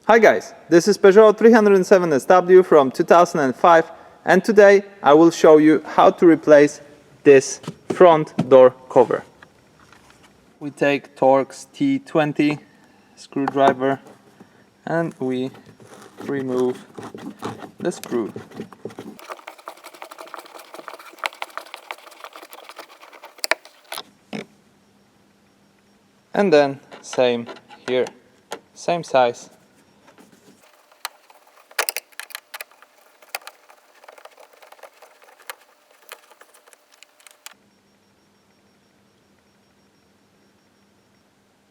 Hi guys, this is Peugeot 307SW from 2005 and today I will show you how to replace this front door cover. We take Torx T20 screwdriver and we remove the screw. And then same here, same size.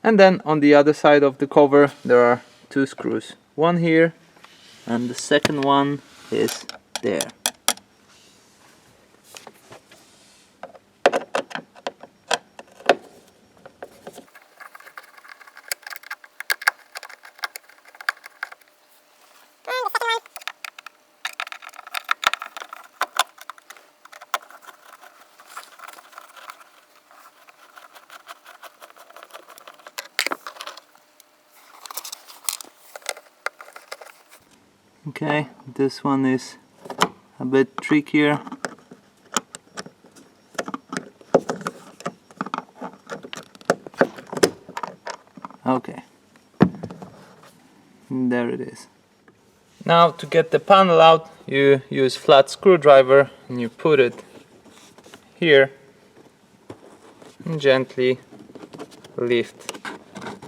And then on the other side of the cover there are two screws. One here and the second one is there. Okay, this one is a bit trickier. Okay, there it is. Now to get the panel out, you use flat screwdriver and you put it here and gently lift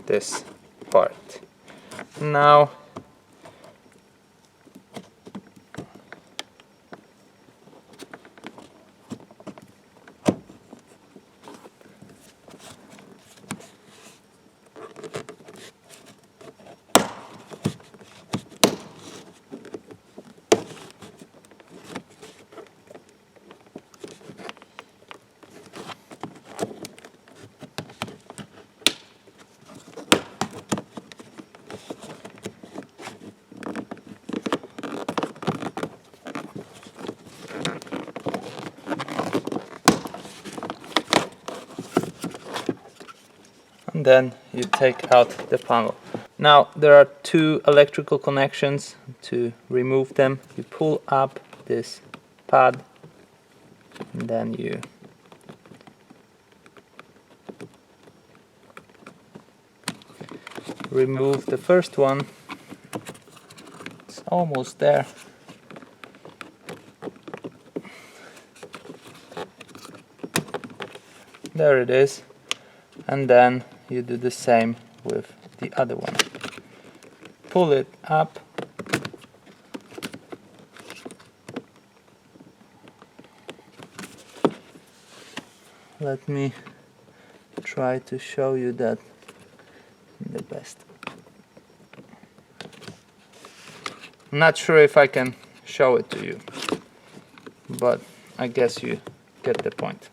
this part. Now and then you take out the panel. Now there are two electrical connections. To remove them, you pull up this pad and then you remove the first one. It's almost there. There it is. And then you do the same with the other one. Pull it up. Let me try to show you that the best. I'm not sure if I can show it to you, but I guess you get the point.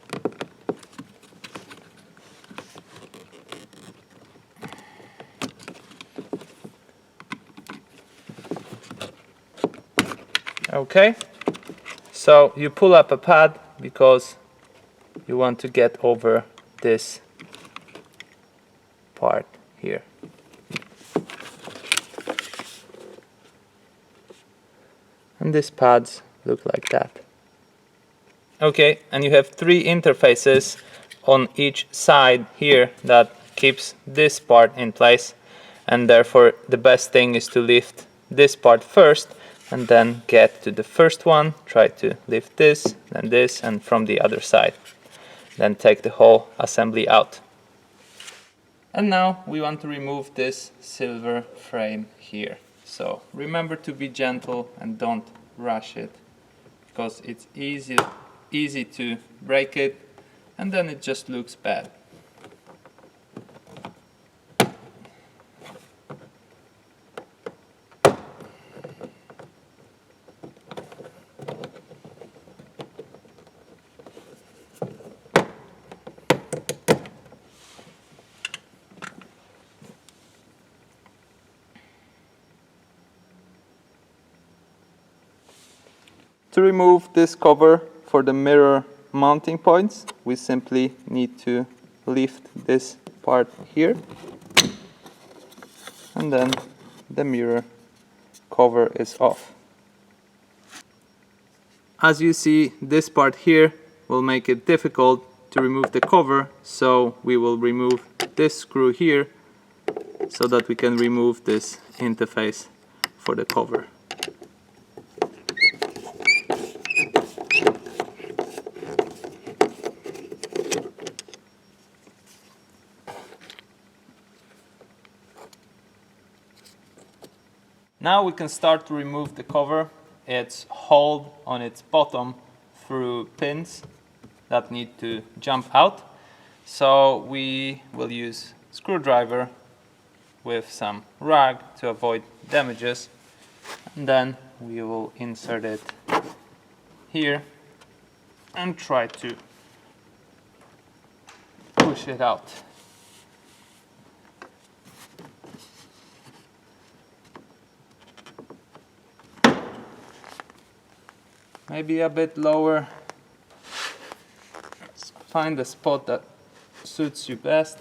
Okay, so you pull up a pad because you want to get over this part here. And these pads look like that. Okay, and you have three interfaces on each side here that keeps this part in place, and therefore the best thing is to lift this part first and then get to the first one, try to lift this, then this, and from the other side. Then take the whole assembly out. And now we want to remove this silver frame here. So remember to be gentle and don't rush it, because it's easy to break it and then it just looks bad. To remove this cover for the mirror mounting points, we simply need to lift this part here and then the mirror cover is off. As you see, this part here will make it difficult to remove the cover, so we will remove this screw here so that we can remove this interface for the cover. Now we can start to remove the cover. It's held on its bottom through pins that need to jump out. So we will use screwdriver with some rag to avoid damages. And then we will insert it here and try to push it out. Maybe a bit lower. Let's find the spot that suits you best.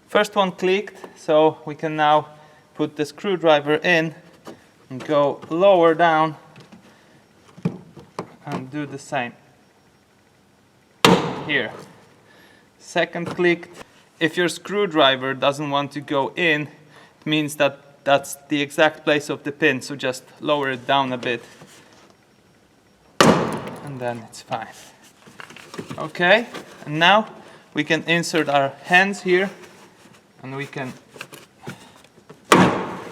First one clicked, so we can now put the screwdriver in and go lower down and do the same here. Second clicked. If your screwdriver doesn't want to go in, it means that that's the exact place of the pin, so just lower it down a bit and then it's fine. Okay, and now we can insert our hands here and we can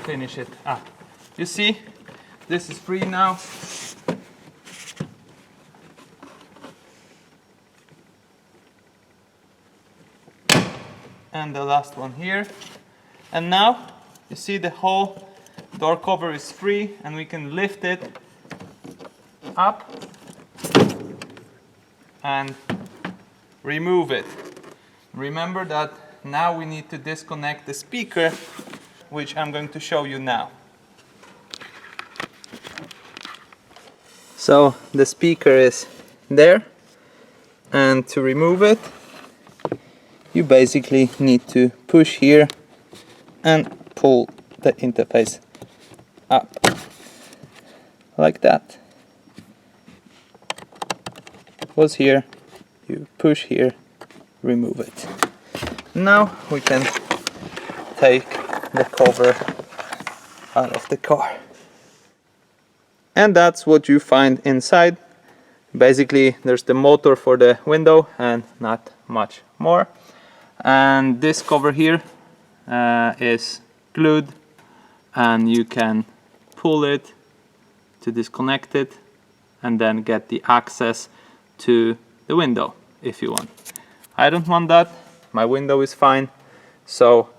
finish it up. You see, this is free now. And the last one here. And now you see the whole door cover is free and we can lift it up and remove it. Remember that now we need to disconnect the speaker, which I'm going to show you now. So the speaker is there, and to remove it you basically need to push here and pull the interface up like that. It was here, you push here, remove it. Now we can take the cover out of the car. And that's what you find inside. Basically there's the motor for the window and not much more. And this cover here is glued, and you can pull it to disconnect it and then get the access to the window if you want. I don't want that, my window is fine, so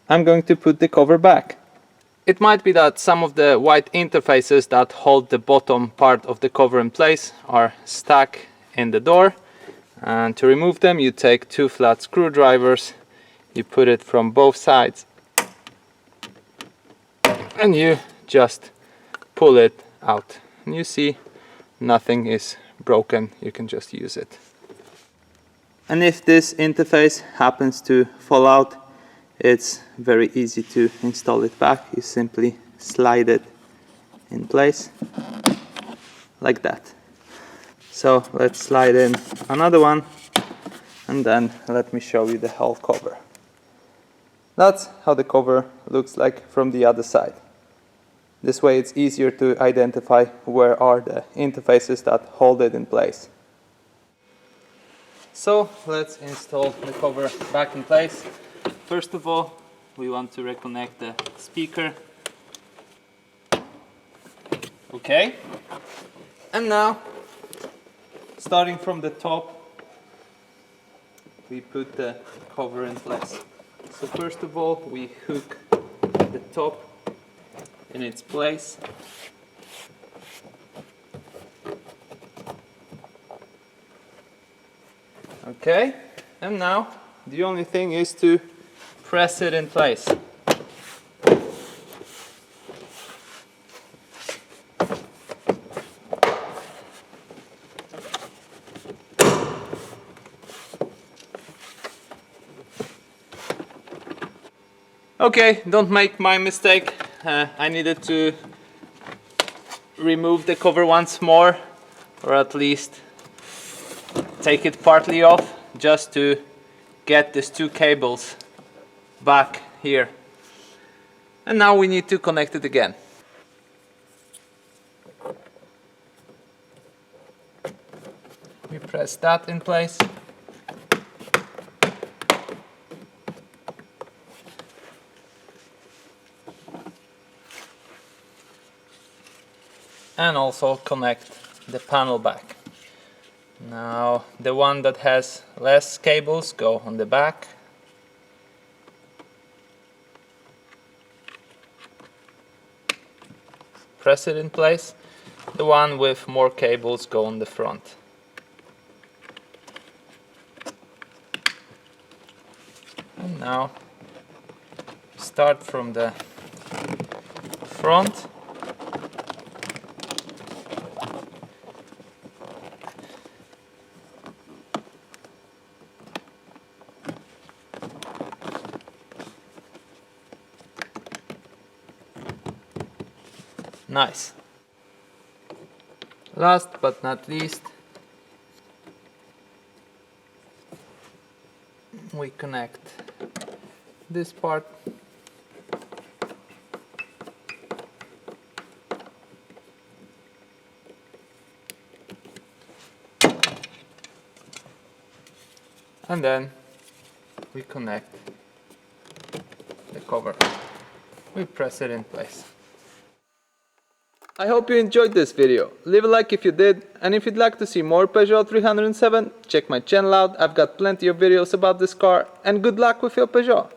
I'm going to put the cover back. It might be that some of the white interfaces that hold the bottom part of the cover in place are stuck in the door. And to remove them you take two flat screwdrivers, you put it from both sides and you just pull it out. And you see nothing is broken, you can just use it. And if this interface happens to fall out, it's very easy to install it back. You simply slide it in place like that. So let's slide in another one and then let me show you the whole cover. That's how the cover looks like from the other side. This way it's easier to identify where are the interfaces that hold it in place. So let's install the cover back in place. First of all, we want to reconnect the speaker. Okay. And now, starting from the top, we put the cover in place. So first of all, we hook the top in its place. Okay, and now the only thing is to press it in place. Okay, don't make my mistake. I needed to remove the cover once more, or at least take it partly off, just to get these two cables back here. And now we need to connect it again. We press that in place. And also connect the panel back. Now the one that has less cables go on the back. Press it in place. The one with more cables go on the front. And now start from the front. Nice. Last but not least, we connect this part. And then we connect the cover. We press it in place. I hope you enjoyed this video. Leave a like if you did, and if you'd like to see more Peugeot 307, check my channel out. I've got plenty of videos about this car, and good luck with your Peugeot.